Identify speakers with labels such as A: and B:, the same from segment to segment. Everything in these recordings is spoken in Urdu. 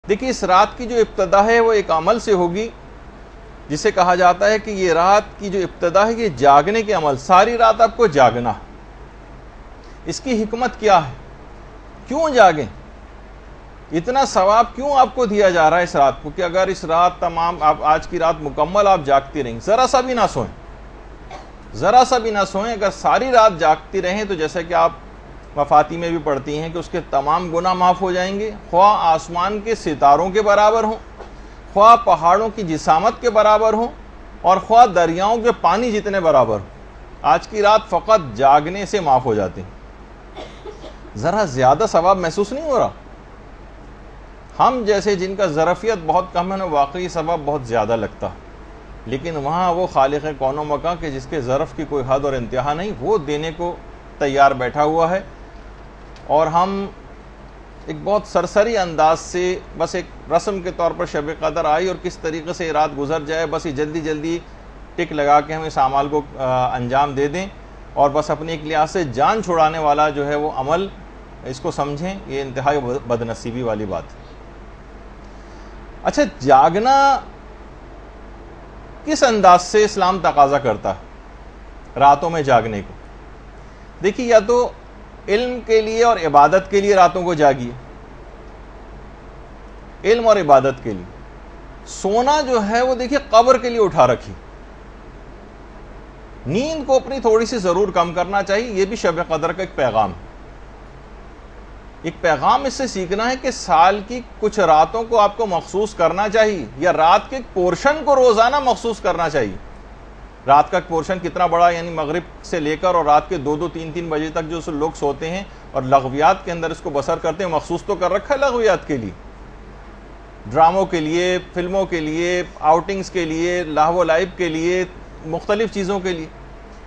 A: دیکھیے اس رات کی جو ابتدا ہے وہ ایک عمل سے ہوگی جسے کہا جاتا ہے کہ یہ رات کی جو ابتدا ہے یہ جاگنے کے عمل، ساری رات آپ کو جاگنا۔ اس کی حکمت کیا ہے؟ کیوں جاگیں؟ اتنا ثواب کیوں آپ کو دیا جا رہا ہے اس رات کو کہ اگر اس رات تمام آپ آج کی رات مکمل آپ جاگتی رہیں، ذرا سا بھی نہ سوئیں، ذرا سا بھی نہ سوئیں، اگر ساری رات جاگتی رہیں تو جیسے کہ آپ مفاتی میں بھی پڑھتی ہیں کہ اس کے تمام گناہ معاف ہو جائیں گے، خواہ آسمان کے ستاروں کے برابر ہوں، خواہ پہاڑوں کی جسامت کے برابر ہوں، اور خواہ دریاؤں کے پانی جتنے برابر ہوں۔ آج کی رات فقط جاگنے سے معاف ہو جاتے ہیں۔ ذرا زیادہ ثواب محسوس نہیں ہو رہا؟ ہم جیسے جن کا ظرفیت بہت کم ہے انہیں واقعی ثواب بہت زیادہ لگتا، لیکن وہاں وہ خالق کون و مکان کہ جس کے ظرف کی کوئی حد اور انتہا نہیں، وہ دینے کو تیار بیٹھا ہوا ہے۔ اور ہم ایک بہت سرسری انداز سے بس ایک رسم کے طور پر شب قدر آئی اور کس طریقے سے رات گزر جائے، بس یہ جلدی جلدی ٹک لگا کے ہم اس اعمال کو انجام دے دیں اور بس اپنے ایک لحاظ سے جان چھڑانے والا جو ہے وہ عمل اس کو سمجھیں، یہ انتہائی بدنصیبی والی بات ہے۔ اچھا، جاگنا کس انداز سے اسلام تقاضا کرتا ہے راتوں میں جاگنے کو؟ دیکھیے، یا تو علم کے لیے اور عبادت کے لیے راتوں کو جاگیے، علم اور عبادت کے لیے۔ سونا جو ہے وہ دیکھیے قبر کے لیے اٹھا رکھی، نیند کو اپنی تھوڑی سی ضرور کم کرنا چاہیے، یہ بھی شب قدر کا ایک پیغام ہے۔ ایک پیغام اس سے سیکھنا ہے کہ سال کی کچھ راتوں کو آپ کو مخصوص کرنا چاہیے، یا رات کے ایک پورشن کو روزانہ مخصوص کرنا چاہیے۔ رات کا پورشن کتنا بڑا، یعنی مغرب سے لے کر اور رات کے 2-2 3-3 بجے تک جو لوگ سوتے ہیں اور لغویات کے اندر اس کو بسر کرتے ہیں، مخصوص تو کر رکھا ہے لغویات کے لیے، ڈراموں کے لیے، فلموں کے لیے، آؤٹنگز کے لیے، لاہو و لعب کے لیے، مختلف چیزوں کے لیے۔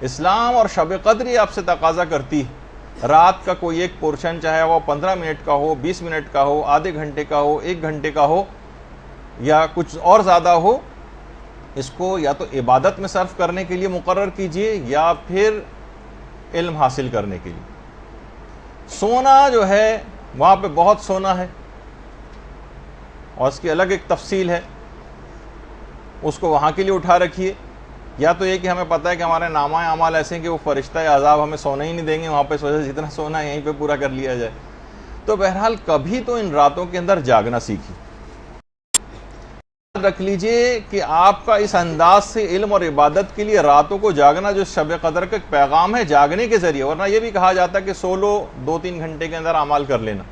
A: اسلام اور شب قدر یہ آپ سے تقاضا کرتی ہے رات کا کوئی ایک پورشن، چاہے وہ 15 منٹ کا ہو، 20 منٹ کا ہو، آدھے گھنٹے کا ہو، 1 گھنٹے کا ہو، یا کچھ اور زیادہ ہو، اس کو یا تو عبادت میں صرف کرنے کے لیے مقرر کیجئے یا پھر علم حاصل کرنے کے لیے۔ سونا جو ہے وہاں پہ بہت سونا ہے اور اس کی الگ ایک تفصیل ہے، اس کو وہاں کے لیے اٹھا رکھیے۔ یا تو یہ کہ ہمیں پتہ ہے کہ ہمارے نامہ اعمال ایسے ہیں کہ وہ فرشتہ عذاب ہمیں سونا ہی نہیں دیں گے، وہاں پہ سوچے جتنا سونا ہے یہیں پہ پورا کر لیا جائے۔ تو بہرحال کبھی تو ان راتوں کے اندر جاگنا سیکھیے۔ رکھ لیجئے کہ آپ کا اس انداز سے علم اور عبادت کے لیے راتوں کو جاگنا جو شب قدر کا ایک پیغام ہے، جاگنے کے ذریعے، ورنہ یہ بھی کہا جاتا ہے کہ سو لو 2-3 گھنٹے کے اندر اعمال کر لینا۔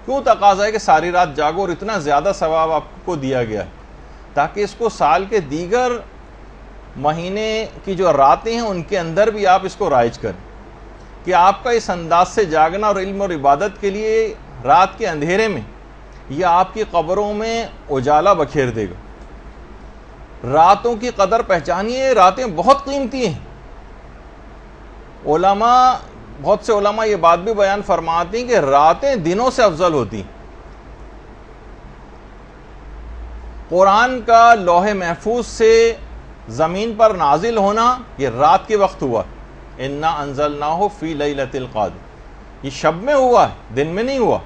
A: کیوں تقاضا ہے کہ ساری رات جاگو اور اتنا زیادہ ثواب آپ کو دیا گیا ہے تاکہ اس کو سال کے دیگر مہینے کی جو راتیں ہیں ان کے اندر بھی آپ اس کو رائج کریں، کہ آپ کا اس انداز سے جاگنا اور علم اور عبادت کے لیے رات کے اندھیرے میں یہ آپ کی قبروں میں اجالا بکھیر دے گا۔ راتوں کی قدر پہچانیے، راتیں بہت قیمتی ہیں۔ بہت سے علماء یہ بات بھی بیان فرماتے ہیں کہ راتیں دنوں سے افضل ہوتی ہیں۔ قرآن کا لوح محفوظ سے زمین پر نازل ہونا یہ رات کے وقت ہوا، انا انزلناہ فی لیلۃ القدر، یہ شب میں ہوا ہے، دن میں نہیں ہوا۔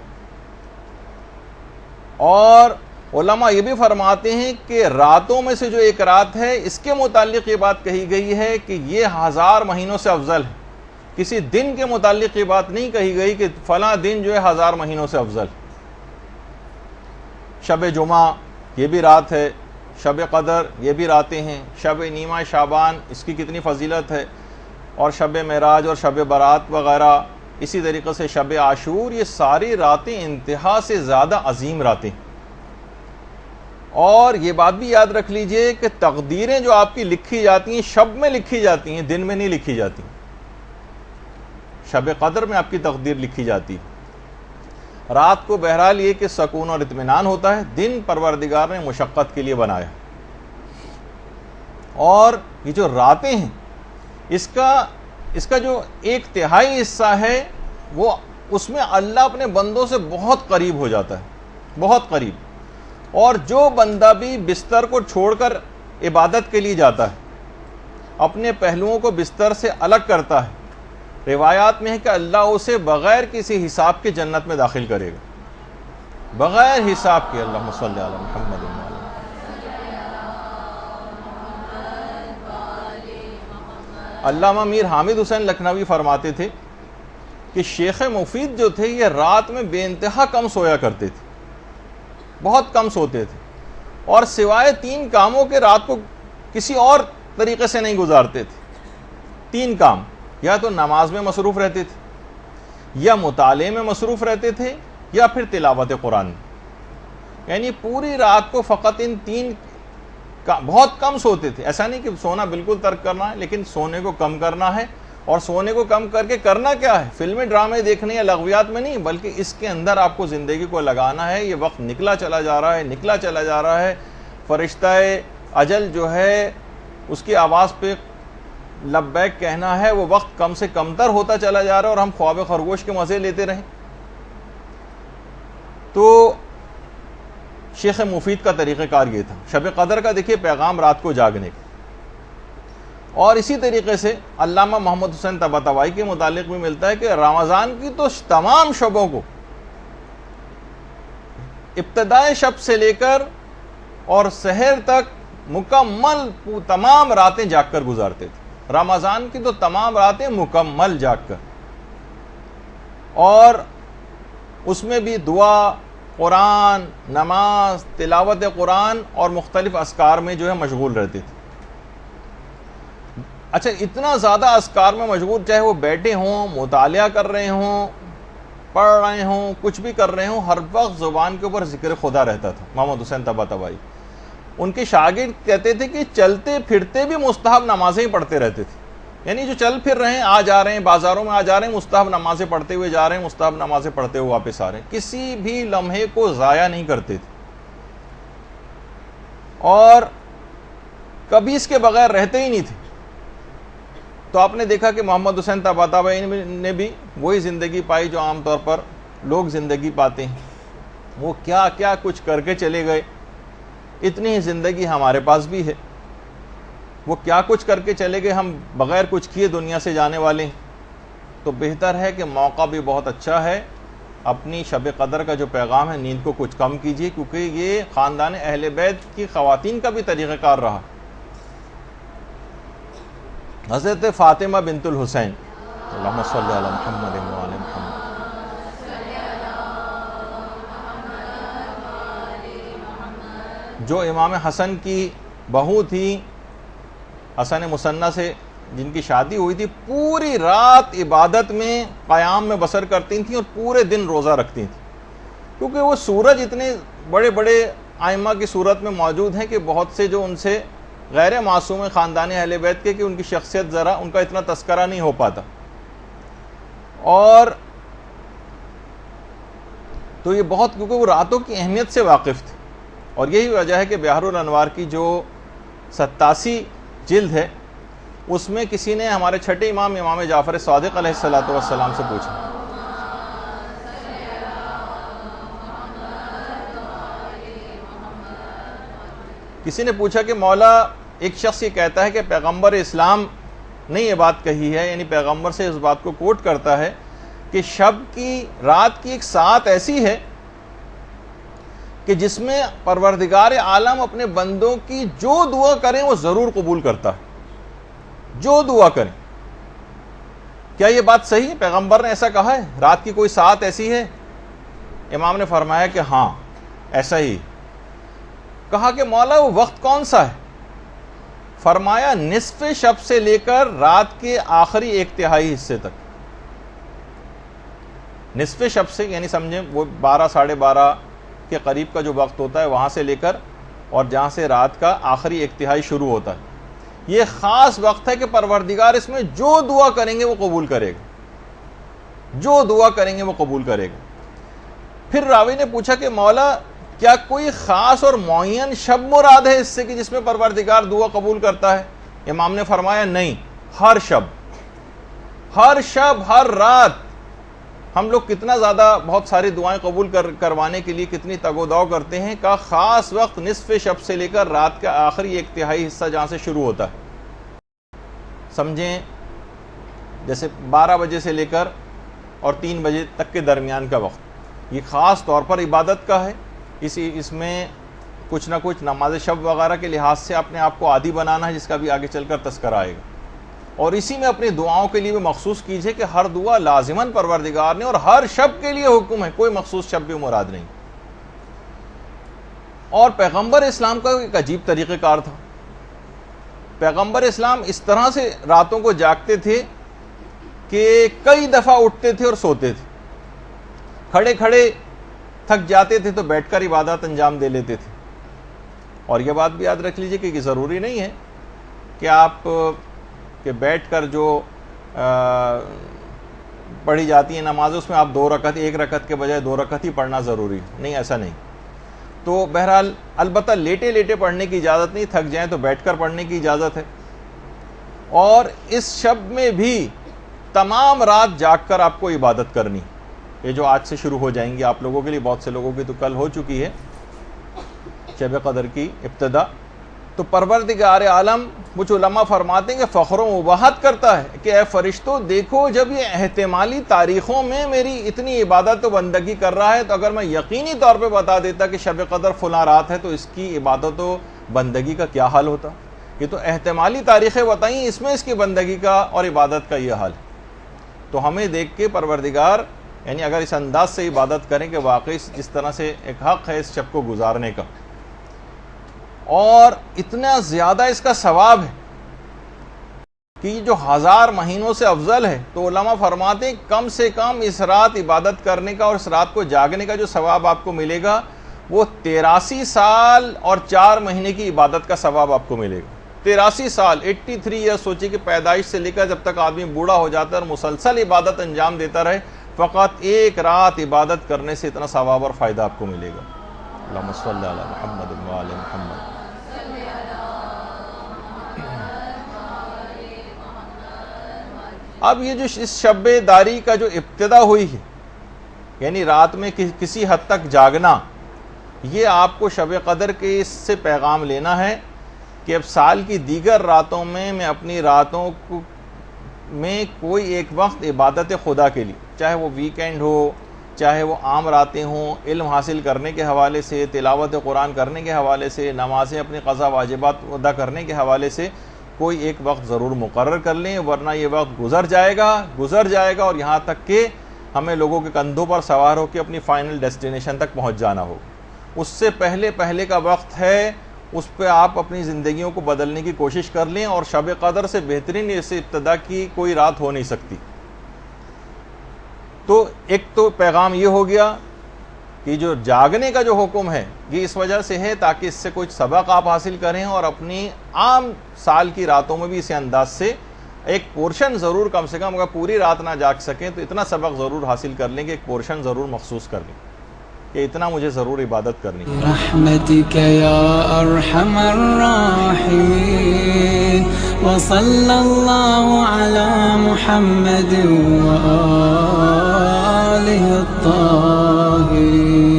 A: اور علماء یہ بھی فرماتے ہیں کہ راتوں میں سے جو ایک رات ہے اس کے متعلق یہ بات کہی گئی ہے کہ یہ 1000 مہینوں سے افضل ہے۔ کسی دن کے متعلق یہ بات نہیں کہی گئی کہ فلاں دن جو ہے 1000 مہینوں سے افضل۔ شب جمعہ یہ بھی رات ہے، شب قدر یہ بھی راتیں ہیں، شب نیمہ شعبان اس کی کتنی فضیلت ہے، اور شب معراج اور شب برات وغیرہ، اسی طریقے سے شب عاشور، یہ ساری راتیں انتہا سے زیادہ عظیم راتیں۔ اور یہ بات بھی یاد رکھ لیجئے کہ تقدیریں جو آپ کی لکھی جاتی ہیں شب میں لکھی جاتی ہیں، دن میں نہیں لکھی جاتی۔ شب قدر میں آپ کی تقدیر لکھی جاتی ہے۔ رات کو بہرحال یہ کہ سکون اور اطمینان ہوتا ہے، دن پروردگار نے مشقت کے لیے بنایا۔ اور یہ جو راتیں ہیں اس کا جو 1/3 حصہ ہے وہ اس میں اللہ اپنے بندوں سے بہت قریب ہو جاتا ہے، بہت قریب۔ اور جو بندہ بھی بستر کو چھوڑ کر عبادت کے لیے جاتا ہے، اپنے پہلوؤں کو بستر سے الگ کرتا ہے، روایات میں ہے کہ اللہ اسے بغیر کسی حساب کے جنت میں داخل کرے گا۔ بغیر حساب کے. اللہم صلی علی محمد وعلی محمد. علامہ میر حامد حسین لکھنوی فرماتے تھے کہ شیخ مفید جو تھے یہ رات میں بے انتہا کم سویا کرتے تھے, بہت کم سوتے تھے, اور سوائے 3 کاموں کے رات کو کسی اور طریقے سے نہیں گزارتے تھے. 3 کام, یا تو نماز میں مصروف رہتے تھے, یا مطالعے میں مصروف رہتے تھے, یا پھر تلاوت قرآن. یعنی پوری رات کو فقط ان 3 بہت کم سوتے تھے. ایسا نہیں کہ سونا بالکل ترک کرنا ہے, لیکن سونے کو کم کرنا ہے. اور سونے کو کم کر کے کرنا کیا ہے؟ فلمیں ڈرامے دیکھنے یا لغویات میں نہیں, بلکہ اس کے اندر آپ کو زندگی کو لگانا ہے. یہ وقت نکلا چلا جا رہا ہے, نکلا چلا جا رہا ہے. فرشتہ اجل جو ہے اس کی آواز پہ لبیک کہنا ہے, وہ وقت کم سے کم تر ہوتا چلا جا رہا ہے, اور ہم خواب خرگوش کے مزے لیتے رہیں. تو شیخ مفید کا طریقہ کار یہ تھا. شب قدر کا دیکھیے پیغام رات کو جاگنے کا. اور اسی طریقے سے علامہ محمد حسین طباطبائی کے متعلق بھی ملتا ہے کہ رمضان کی تو تمام شبوں کو ابتدائے شب سے لے کر اور سحر تک مکمل تمام راتیں جاگ کر گزارتے تھے. رمضان کی تو تمام راتیں مکمل جاگ کر, اور اس میں بھی دعا, قرآن, نماز, تلاوت قرآن اور مختلف اذکار میں جو ہے مشغول رہتے تھے. اچھا, اتنا زیادہ اذکار میں مشغول, چاہے وہ بیٹھے ہوں, مطالعہ کر رہے ہوں, پڑھ رہے ہوں, کچھ بھی کر رہے ہوں, ہر وقت زبان کے اوپر ذکر خدا رہتا تھا. محمد حسین طباطبائی, ان کے شاگرد کہتے تھے کہ چلتے پھرتے بھی مستحب نمازیں ہی پڑھتے رہتے تھے. یعنی جو چل پھر رہے ہیں, آ جا رہے ہیں, بازاروں میں آ جا رہے ہیں, مستحب نمازیں پڑھتے ہوئے جا رہے ہیں, مستحب نمازیں پڑھتے ہوئے واپس آ رہے ہیں. کسی بھی لمحے کو ضائع نہیں کرتے تھے, اور کبھی اس کے بغیر رہتے ہی نہیں تھے. تو آپ نے دیکھا کہ محمد حسین طباطبائی نے بھی وہی زندگی پائی جو عام طور پر لوگ زندگی پاتے ہیں. وہ کیا کیا کچھ کر کے چلے گئے. اتنی ہی زندگی ہمارے پاس بھی ہے. وہ کیا کچھ کر کے چلے گئے, ہم بغیر کچھ کیے دنیا سے جانے والے ہیں. تو بہتر ہے کہ موقع بھی بہت اچھا ہے, اپنی شب قدر کا جو پیغام ہے نیند کو کچھ کم کیجیے, کیونکہ یہ خاندان اہل بیت کی خواتین کا بھی طریقہ کار رہا. حضرت فاطمہ بنت الحسین, اللہم صلی علی محمد وعلی محمد, جو امام حسن کی بہو تھی, حسن مثنیٰ سے جن کی شادی ہوئی تھی, پوری رات عبادت میں قیام میں بسر کرتی تھیں اور پورے دن روزہ رکھتی تھیں. کیونکہ وہ سورج اتنے بڑے بڑے ائمہ کی صورت میں موجود ہیں کہ بہت سے جو ان سے غیر معصوم خاندان اہل بیت کے, کہ ان کی شخصیت ذرا ان کا اتنا تذکرہ نہیں ہو پاتا. اور تو یہ بہت, کیونکہ وہ راتوں کی اہمیت سے واقف تھے. اور یہی وجہ ہے کہ بحر الانوار کی جو 87 جلد ہے, اس میں کسی نے ہمارے چھٹے امام امام جعفر صادق علیہ السلام سے پوچھا, کسی نے پوچھا کہ مولا, ایک شخص یہ کہتا ہے کہ پیغمبر اسلام نے یہ بات کہی ہے, یعنی پیغمبر سے اس بات کو کوٹ کرتا ہے کہ شب کی, رات کی ایک ساعت ایسی ہے کہ جس میں پروردگار عالم اپنے بندوں کی جو دعا کریں وہ ضرور قبول کرتا ہے, جو دعا کریں. کیا یہ بات صحیح ہے؟ پیغمبر نے ایسا کہا ہے, رات کی کوئی ساعت ایسی ہے؟ امام نے فرمایا کہ ہاں ایسا ہی. کہا کہ مولا وہ وقت کون سا ہے؟ فرمایا نصف شب سے لے کر رات کے آخری 1/3 حصے تک. نصف شب سے یعنی سمجھیں وہ 12 ساڑھے 12 کے قریب کا جو وقت ہوتا ہے, وہاں سے لے کر اور جہاں سے رات کا آخری 1/3 شروع ہوتا ہے, یہ خاص وقت ہے کہ پروردگار اس میں جو دعا کریں گے وہ قبول کرے گا, جو دعا کریں گے وہ قبول کرے گا. پھر راوی نے پوچھا کہ مولا کیا کوئی خاص اور معین شب مراد ہے اس سے کہ جس میں پروردگار دعا قبول کرتا ہے؟ امام نے فرمایا نہیں, ہر شب, ہر شب, ہر رات. ہم لوگ کتنا زیادہ بہت ساری دعائیں قبول کروانے کے لیے کتنی تگ و دو کرتے ہیں. کا خاص وقت نصف شب سے لے کر رات کا آخری 1/3 حصہ جہاں سے شروع ہوتا ہے. سمجھیں جیسے 12 بجے سے لے کر اور 3 بجے تک کے درمیان کا وقت, یہ خاص طور پر عبادت کا ہے، اس میں کچھ نہ کچھ نماز شب وغیرہ کے لحاظ سے اپنے آپ کو عادی بنانا ہے، جس کا بھی آگے چل کر تذکرہ آئے گا، اور اسی میں اپنی دعاؤں کے لیے بھی مخصوص کیجئے کہ ہر دعا لازماً پروردگار نے اور ہر شب کے لیے حکم ہے، کوئی مخصوص شب بھی مراد نہیں۔ اور پیغمبر اسلام کا ایک عجیب طریقہ کار تھا، پیغمبر اسلام اس طرح سے راتوں کو جاگتے تھے کہ کئی دفعہ اٹھتے تھے اور سوتے تھے، کھڑے کھڑے تھک جاتے تھے تو بیٹھ کر عبادات انجام دے لیتے تھے۔ اور یہ بات بھی یاد رکھ لیجئے کہ یہ ضروری نہیں ہے کہ آپ کہ بیٹھ کر جو پڑھی جاتی ہیں نماز اس میں آپ 2 رکعت، 1 رکعت کے بجائے 2 رکعت ہی پڑھنا ضروری نہیں، ایسا نہیں۔ تو بہرحال البتہ لیٹے لیٹے پڑھنے کی اجازت نہیں، تھک جائیں تو بیٹھ کر پڑھنے کی اجازت ہے۔ اور اس شب میں بھی تمام رات جاگ کر آپ کو عبادت کرنی، یہ جو آج سے شروع ہو جائیں گی آپ لوگوں کے لیے، بہت سے لوگوں کی تو کل ہو چکی ہے شب قدر کی ابتدا۔ تو پروردگار عالم کچھ علماء فرماتے ہیں کہ فخر و مباحت کرتا ہے کہ اے فرشتوں دیکھو، جب یہ احتمالی تاریخوں میں میری اتنی عبادت و بندگی کر رہا ہے تو اگر میں یقینی طور پہ بتا دیتا کہ شب قدر فلاں رات ہے تو اس کی عبادت و بندگی کا کیا حال ہوتا۔ یہ تو احتمالی تاریخیں بتائیں، اس میں اس کی بندگی کا اور عبادت کا یہ حال ہے۔ تو ہمیں دیکھ کے پروردگار یعنی اگر اس انداز سے عبادت کریں کہ واقعی جس طرح سے ایک حق ہے اس شب کو گزارنے کا، اور اتنا زیادہ اس کا ثواب ہے کہ یہ جو 1000 مہینوں سے افضل ہے، تو علماء فرماتے ہیں کم سے کم اس رات عبادت کرنے کا اور اس رات کو جاگنے کا جو ثواب آپ کو ملے گا وہ 83 سال اور 4 مہینے کی عبادت کا ثواب آپ کو ملے گا۔ 83 سال 83 ایئر، سوچیے کہ پیدائش سے لے کر جب تک آدمی بوڑھا ہو جاتا ہے اور مسلسل عبادت انجام دیتا رہے، فقط ایک رات عبادت کرنے سے اتنا ثواب اور فائدہ آپ کو ملے گا۔ اللہم صلی علی محمد و آل محمد۔ اب یہ جو اس شب داری کا جو ابتدا ہوئی ہے، یعنی رات میں کسی حد تک جاگنا، یہ آپ کو شب قدر کے اس سے پیغام لینا ہے کہ اب سال کی دیگر راتوں میں اپنی راتوں میں کوئی ایک وقت عبادت خدا کے لیے، چاہے وہ ویکینڈ ہو، چاہے وہ عام راتیں ہوں، علم حاصل کرنے کے حوالے سے، تلاوت قرآن کرنے کے حوالے سے، نمازیں اپنی قضا واجبات ادا کرنے کے حوالے سے کوئی ایک وقت ضرور مقرر کر لیں، ورنہ یہ وقت گزر جائے گا اور یہاں تک کہ ہمیں لوگوں کے کندھوں پر سوار ہو کے اپنی فائنل ڈیسٹینیشن تک پہنچ جانا ہو۔ اس سے پہلے کا وقت ہے، اس پہ آپ اپنی زندگیوں کو بدلنے کی کوشش کر لیں، اور شب قدر سے بہترین اس ابتدا کی کوئی رات ہو نہیں سکتی۔ تو ایک تو پیغام یہ ہو گیا کہ جو جاگنے کا جو حکم ہے یہ اس وجہ سے ہے تاکہ اس سے کچھ سبق آپ حاصل کریں، اور اپنی عام سال کی راتوں میں بھی اسی انداز سے ایک پورشن ضرور، کم سے کم اگر پوری رات نہ جاگ سکیں تو اتنا سبق ضرور حاصل کر لیں کہ ایک پورشن ضرور مخصوص کر لیں کہ اتنا مجھے ضرور عبادت کرنی ہے۔
B: برحمتک یا ارحم الراحمین، وصلی اللہ علی محمد و آلہ الطاہرین۔